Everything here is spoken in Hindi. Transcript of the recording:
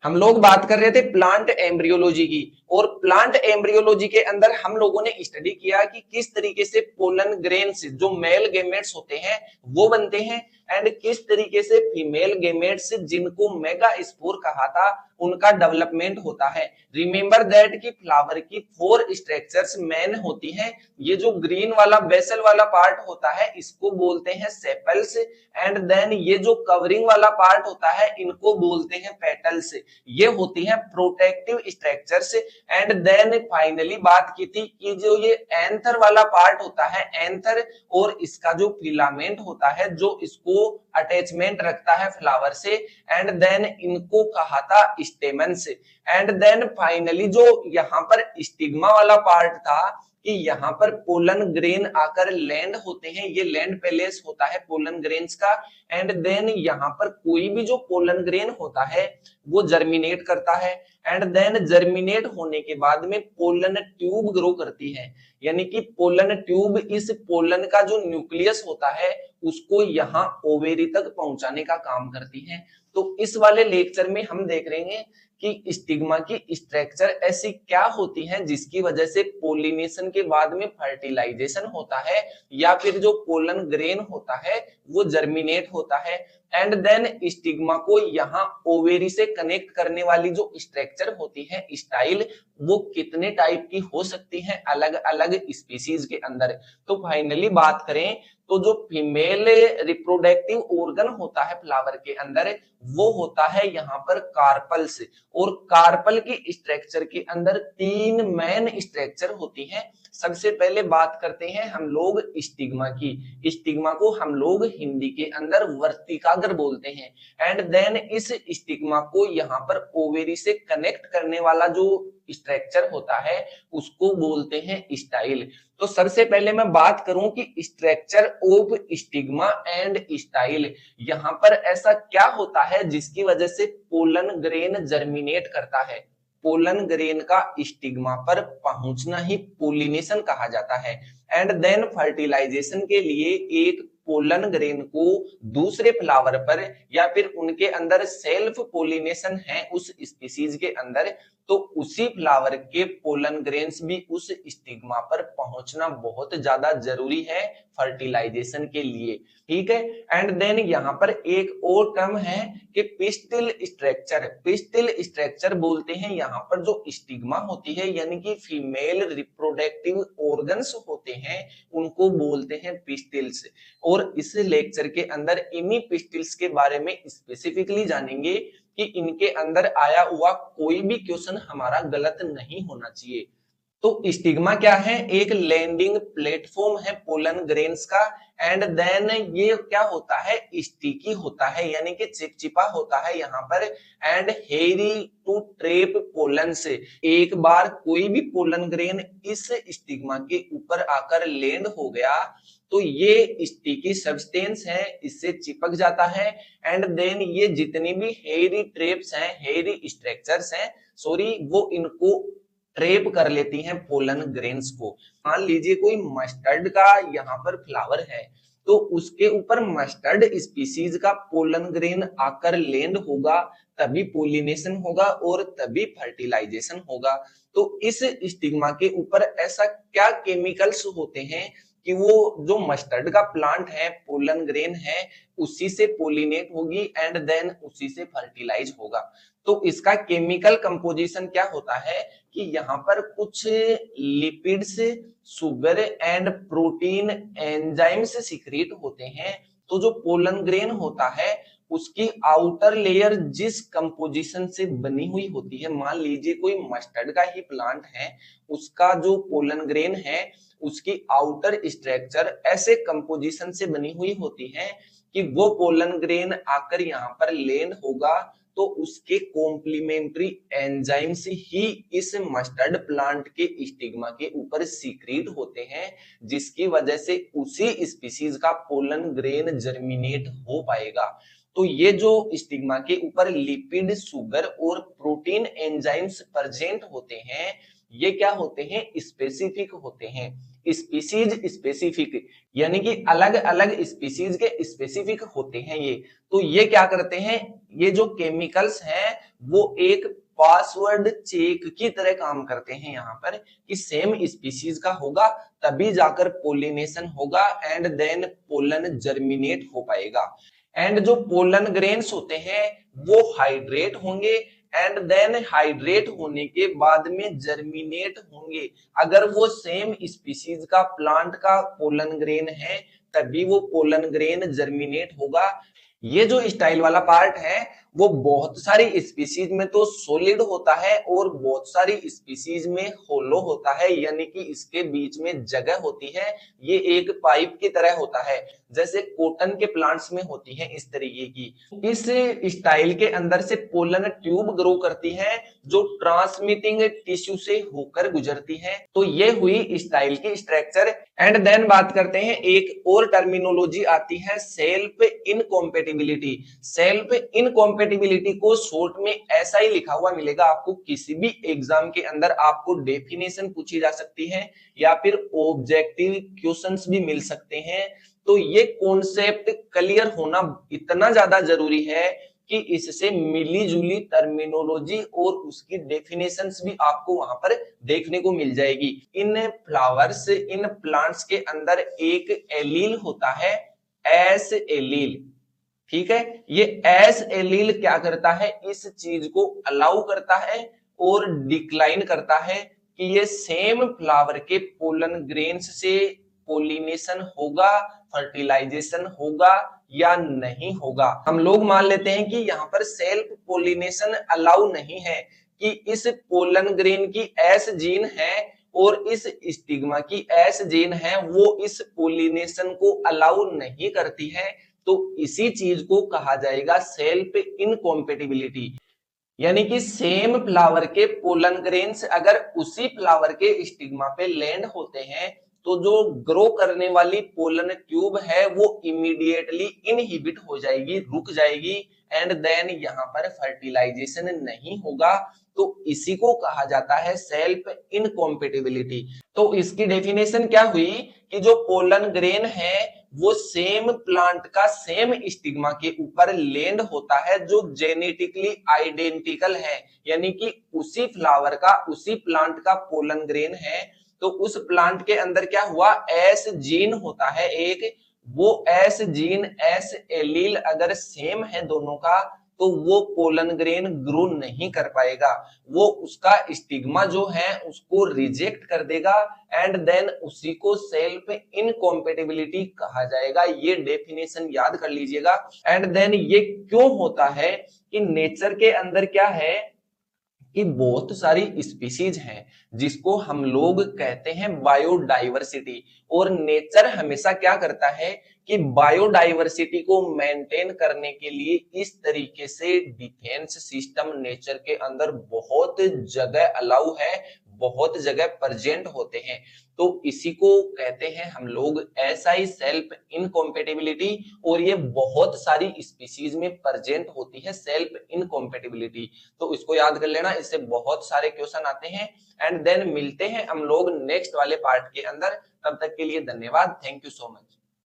हम लोग बात कर रहे थे प्लांट एम्ब्रियोलॉजी की। और प्लांट एम्ब्रियोलॉजी के अंदर हम लोगों ने स्टडी किया कि किस तरीके से पोलन ग्रेन्स जो मेल गेमेट्स होते हैं वो बनते हैं, एंड किस तरीके से फीमेल गेमेट्स जिनको मेगा स्पोर कहा था उनका डेवलपमेंट होता है। रिमेंबर दैट कि फ्लावर की 4 स्ट्रक्चर्स मेन होती हैं। ये जो ग्रीन वाला बेसल वाला पार्ट होता है इसको बोलते हैं सेपल्स, एंड देन ये जो कवरिंग वाला पार्ट होता है इनको बोलते हैं पेटल्स। ये होती हैं protective structures. And then finally बात की थी कि जो ये एंथर वाला पार्ट होता है, एंथर और इसका जो फिलामेंट होता है जो इसको अटैचमेंट रखता है फ्लावर से, एंड देन इनको कहा था स्टेमन्स। एंड देन फाइनली जो यहाँ पर स्टिग्मा वाला पार्ट था कि यहाँ पर पोलन ग्रेन आकर लैंड होते हैं, ये लैंड पैलेस होता है पोलन ग्रेन्स का। एंड देन यहाँ पर कोई भी जो पोलन ग्रेन होता है वो जर्मिनेट करता है, एंड देन जर्मिनेट होने के बाद में पोलन ट्यूब ग्रो करती है। यानी कि पोलन ट्यूब इस पोलन का जो न्यूक्लियस होता है उसको यहाँ ओवेरी तक पहुंचाने का काम करती है। तो इस वाले लेक्चर में हम देख रहे हैं कि स्टिग्मा की स्ट्रक्चर ऐसी क्या होती हैं जिसकी वजह से पोलिनेशन के बाद में फर्टिलाइजेशन होता है या फिर जो पोलन ग्रेन होता है वो जर्मिनेट होता है। एंड देन स्टिग्मा को यहाँ ओवेरी से कनेक्ट करने वाली जो स्ट्रक्चर होती है स्टाइल, वो कितने टाइप की हो सकती है अलग अलग स्पीसीज के अंदर। तो फाइनली बात करें तो जो फीमेल रिप्रोडक्टिव ऑर्गन होता है फ्लावर के अंदर वो होता है यहाँ पर कार्पल्स। और कार्पल की स्ट्रक्चर के अंदर 3 मेन स्ट्रक्चर होती हैं। सबसे पहले बात करते हैं हम लोग स्टिग्मा की। स्टिग्मा को हम लोग हिंदी के अंदर वर्तिकाग्र बोलते हैं। एंड देन इस स्टिग्मा को यहाँ पर ओवेरी से कनेक्ट करने वाला जो स्ट्रक्चर होता है उसको बोलते हैं स्टाइल। तो सबसे पहले मैं बात करूं कि structure of stigma and style, यहाँ पर ऐसा क्या होता है जिसकी वजह से पोलन ग्रेन जर्मिनेट करता है। पोलन ग्रेन का स्टिग्मा पर पहुंचना ही पोलिनेशन कहा जाता है। एंड देन फर्टिलाइजेशन के लिए एक पोलन ग्रेन को दूसरे फ्लावर पर या फिर उनके अंदर सेल्फ पोलिनेशन है उस स्पीसीज के अंदर, तो उसी फ्लावर के पोलन ग्रेन्स भी उस स्टिग्मा पर पहुंचना बहुत ज्यादा जरूरी है फर्टिलाइजेशन के लिए। ठीक है। एंड देन यहाँ पर एक और टर्म है कि पिस्टिल स्ट्रक्चर। पिस्टिल स्ट्रक्चर बोलते हैं यहाँ पर जो स्टिग्मा होती है यानी कि फीमेल रिप्रोडक्टिव ऑर्गन्स होते हैं उनको बोलते हैं पिस्टिल्स। और इस लेक्चर के अंदर इन्हीं पिस्टिल्स के बारे में स्पेसिफिकली जानेंगे कि इनके अंदर आया हुआ कोई भी क्वेश्चन हमारा गलत नहीं होना चाहिए। तो स्टिग्मा क्या है, एक लैंडिंग प्लेटफॉर्म है पोलन ग्रेन्स का। एंड देन ये क्या होता है, स्टिकी होता है यानी कि चिपचिपा होता है यहाँ पर। एंड हेरी टू ट्रेप पोलन से, एक बार कोई भी पोलन ग्रेन इस स्टिग्मा के ऊपर आकर लैंड हो गया तो ये स्टिकी सब्सटेंस है इससे चिपक जाता है। एंड देन ये जितनी भी हेरी ट्रेप्स हैं, हेरी स्ट्रक्चर्स हैं सॉरी, वो इनको ट्रेप कर लेती हैं पोलन ग्रेन्स को। मान लीजिए कोई मस्टर्ड का यहाँ पर फ्लावर है तो उसके ऊपर मस्टर्ड स्पीसीज का पोलन ग्रेन आकर लैंड होगा तभी पोलिनेशन होगा और तभी फर्टिलाइजेशन होगा। तो इस स्टिग्मा के ऊपर ऐसा क्या केमिकल्स होते हैं कि वो जो मस्टर्ड का प्लांट है, पोलन ग्रेन है, उसी से पोलिनेट होगी एंड देन उसी से फर्टिलाइज होगा। तो इसका केमिकल कंपोजिशन क्या होता है कि यहाँ पर कुछ lipids, sugar and protein enzymes secret होते हैं। तो जो पोलन ग्रेन होता है उसकी आउटर लेयर जिस कंपोजिशन से बनी हुई होती है, मान लीजिए कोई मस्टर्ड का ही प्लांट है, उसका जो पोलन ग्रेन है उसकी आउटर स्ट्रक्चर ऐसे कंपोजिशन से बनी हुई होती है कि वो पोलन ग्रेन आकर यहाँ पर लैंड होगा तो उसके कॉम्प्लीमेंट्री एंजाइम्स ही इस मस्टर्ड प्लांट के स्टिग्मा के ऊपर सीक्रेट होते हैं जिसकी वजह से उसी स्पीसीज का पोलन ग्रेन जर्मिनेट हो पाएगा। तो ये जो स्टिग्मा के ऊपर लिपिड, सुगर और प्रोटीन एंजाइम्स प्रेजेंट होते हैं ये क्या होते हैं, स्पेसिफिक होते हैं। स्पीसीज स्पेसिफिक, यानी कि अलग अलग स्पीसीज के स्पेसिफिक होते हैं ये। तो ये क्या करते हैं, ये जो केमिकल्स हैं वो एक पासवर्ड चेक की तरह काम करते हैं यहाँ पर, कि सेम स्पीसीज का होगा तभी जाकर पोलिनेशन होगा एंड देन पोलन जर्मिनेट हो पाएगा। एंड जो पोलन ग्रेन्स होते हैं वो हाइड्रेट होंगे एंड देन हाइड्रेट होने के बाद में जर्मिनेट होंगे। अगर वो सेम स्पीसीज का प्लांट का पोलन ग्रेन है तभी वो पोलन ग्रेन जर्मिनेट होगा। ये जो स्टाइल वाला पार्ट है वो बहुत सारी स्पीसीज में तो सॉलिड होता है और बहुत सारी स्पीसीज में होलो होता है, यानी कि इसके बीच में जगह होती है। ये एक पाइप की तरह होता है, जैसे कॉटन के प्लांट्स में होती है इस तरीके की। इस स्टाइल के अंदर से पोलन ट्यूब ग्रो करती है जो ट्रांसमिटिंग टिश्यू से होकर गुजरती है। तो ये हुई स्टाइल की स्ट्रक्चर। एंड देन बात करते हैं, एक और टर्मिनोलॉजी आती है सेल्फ इनकॉम्पेटिबिलिटी। सेल्फ इनकॉम्पेटिबिलिटी को शॉर्ट में ऐसा ही लिखा हुआ मिलेगा आपको, किसी भी एग्जाम के अंदर आपको डेफिनेशन पूछी जा सकती है या फिर ऑब्जेक्टिव क्वेश्चंस भी मिल सकते हैं। तो ये कॉन्सेप्ट क्लियर होना इतना ज्यादा जरूरी है कि इससे मिली जुली टर्मिनोलॉजी और उसकी डेफिनेशंस भी आपको वहां पर देखने को मिल जाएगी। इन फ्लावर्स, इन प्लांट्स के अंदर एक एलील होता है, एस एलील, ठीक है। ये एस एलील क्या करता है, इस चीज को अलाउ करता है और डिक्लाइन करता है कि ये सेम फ्लावर के पोलन ग्रेन्स से पोलिनेशन होगा, फर्टिलाइजेशन होगा या नहीं होगा। हम लोग मान लेते हैं कि यहाँ पर सेल्फ पोलिनेशन अलाउ नहीं है, कि इस पोलन ग्रेन की एस जीन है और इस स्टिग्मा की एस जीन है, वो इस पोलिनेशन को अलाउ नहीं करती है। तो इसी चीज को कहा जाएगा सेल्फ इनकॉम्पेटिबिलिटी, यानी कि सेम फ्लावर के पोलन ग्रेन्स अगर उसी फ्लावर के स्टिग्मा पे लैंड होते हैं तो जो ग्रो करने वाली पोलन ट्यूब है वो इमीडिएटली इनहिबिट हो जाएगी, रुक जाएगी एंड देन यहाँ पर फर्टिलाइजेशन नहीं होगा। तो इसी को कहा जाता है सेल्फ इनकॉम्पेटिबिलिटी। तो इसकी डेफिनेशन क्या हुई कि जो पोलन ग्रेन है वो सेम प्लांट का सेम स्टिग्मा के ऊपर लैंड होता है जो जेनेटिकली आइडेंटिकल है, यानी कि उसी फ्लावर का, उसी प्लांट का पोलन ग्रेन है। तो उस प्लांट के अंदर क्या हुआ, एस जीन होता है एक, वो एस जीन, एस एलील अगर सेम है दोनों का तो वो पोलन ग्रेन ग्रो नहीं कर पाएगा, वो उसका स्टिग्मा जो है उसको रिजेक्ट कर देगा एंड देन उसी को सेल्फ इनकॉम्पेटिबिलिटी कहा जाएगा। ये डेफिनेशन याद कर लीजिएगा। एंड देन ये क्यों होता है कि नेचर के अंदर क्या है कि बहुत सारी स्पीसीज हैं जिसको हम लोग कहते हैं बायोडाइवर्सिटी, और नेचर हमेशा क्या करता है कि बायोडाइवर्सिटी को मेंटेन करने के लिए इस तरीके से डिफेंस सिस्टम नेचर के अंदर बहुत जगह अलाउ है, बहुत जगह प्रेजेंट होते हैं। तो इसी को कहते हैं हम लोग एसआई सेल्फ इनकॉम्पेटिबिलिटी, और ये बहुत सारी स्पीसीज में प्रेजेंट होती है सेल्फ इनकॉम्पेटिबिलिटी। तो इसको याद कर लेना, इससे बहुत सारे क्वेश्चन आते हैं। एंड देन मिलते हैं हम लोग नेक्स्ट वाले पार्ट के अंदर, तब तक के लिए धन्यवाद, थैंक यू सो मच।